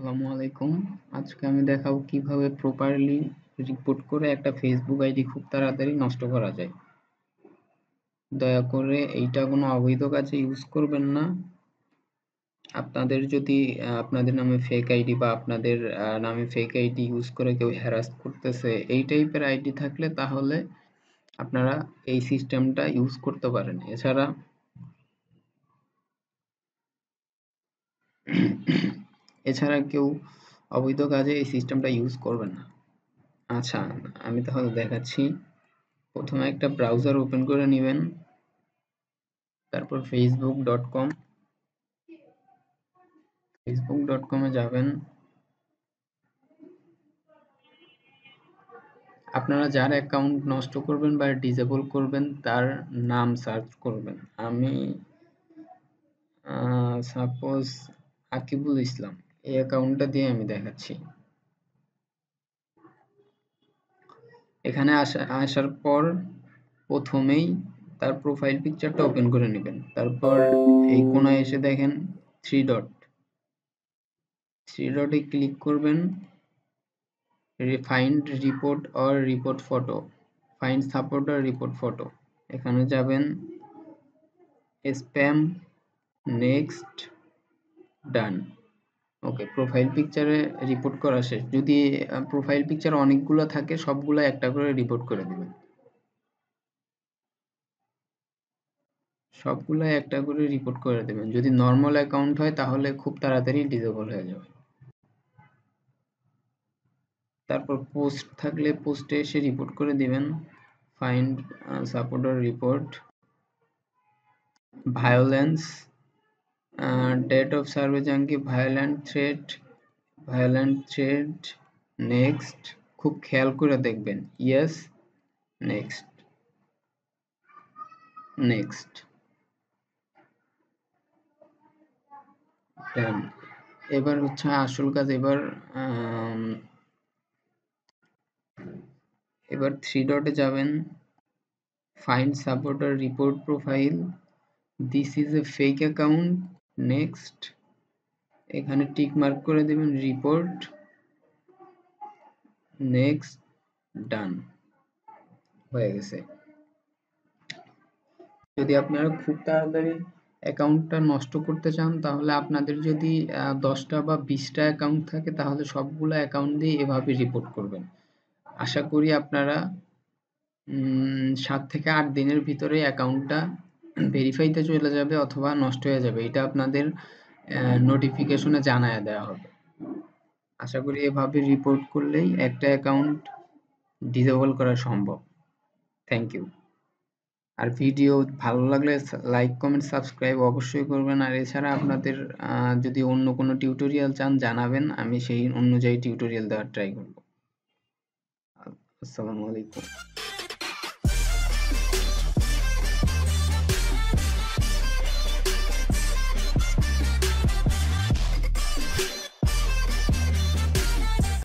আসসালামু আলাইকুম। আজকে আমি দেখাবো কিভাবে প্রপারলি রিপোর্ট করে একটা ফেসবুক আইডি খুব তাড়াতাড়ি নষ্ট করা যায়। দয়া করে এইটা কোনো অবৈধ কাজে ইউজ করবেন না। আপনাদের যদি আপনাদের নামে ফেক আইডি বা আপনাদের নামে ফেক আইডি ইউজ করে কেউ হ্যারাস করতেছে এই টাইপের আইডি থাকলে তাহলে আপনারা এই সিস্টেমটা ইউজ করতে পারেন। এছাড়া কেউ অবৈধ কাজে এই সিস্টেমটা ইউজ করবেন না। আচ্ছা, আমি তাহলে দেখাচ্ছি। প্রথমে একটা ব্রাউজার ওপেন করে নেবেন, তারপর facebook.com এ যাবেন। আপনারা যার অ্যাকাউন্ট নষ্ট করবেন বা ডিসেবল করবেন তার নাম সার্চ করবেন। আমি সাপোজ আকিবুল ইসলাম এই অ্যাকাউন্টটা দিয়ে আমি দেখাচ্ছি। এখানে আসার পর প্রথমেই তার প্রোফাইল পিকচারটা ওপেন করে নেবেন। তারপর এই কোণায় এসে দেখেন থ্রি ডটে ক্লিক করবেন। Find report or report photo, find support or report photo, এখানে যাবেন। স্প্যাম, নেক্সট, ডান। ওকে, প্রোফাইল পিকচারে রিপোর্ট করা শেষ। যদি প্রোফাইল পিকচার অনেকগুলো থাকে সবগুলো একটা করে রিপোর্ট করে দিবেন। সবগুলো একটা করে রিপোর্ট করে দেবেন। যদি নর্মাল অ্যাকাউন্ট হয় তাহলে খুব তাড়াতাড়ি ডিসেবল হয়ে যাবে। তারপর পোস্ট থাকলে পোস্টে এসে রিপোর্ট করে দিবেন। Find support or report, violence, date of survey junkie, violent threat, next. খুব খেয়াল করে দেখবেন। Yes, next, done. এবার হচ্ছে আসল কাজ। এবার থ্রি ডটে যাবেন। Find support or report profile, this is a fake account, next. এখানে টিক মার্ক করে দেবেন। Report, next, done. হয়ে গেছে। যদি আপনারা খুব তাড়াতাড়ি অ্যাকাউন্টটা নষ্ট করতে চান তাহলে আপনাদের যদি 10টা বা 20টা অ্যাকাউন্ট থাকে তাহলে সবগুলো অ্যাকাউন্ট দিয়ে এভাবে রিপোর্ট করবেন। আশা করি আপনারা 7 থেকে 8 দিনের ভিতরে অ্যাকাউন্টটা ভেরিফাইতে চলে যাবে অথবা নষ্ট হয়ে যাবে। এটা আপনাদের নোটিফিকেশনে জানায় দেওয়া হবে। আশা করি এভাবে রিপোর্ট করলেই একটা অ্যাকাউন্ট ডিসেবল করা সম্ভব। Thank you. আর ভিডিও ভালো লাগলে লাইক, কমেন্ট, সাবস্ক্রাইব অবশ্যই করবেন। আর এছাড়া আপনাদের যদি অন্য কোনো টিউটোরিয়াল চান জানাবেন, আমি সেই অনুযায়ী টিউটোরিয়াল দেওয়ার ট্রাই করব। আসসালামু আলাইকুম।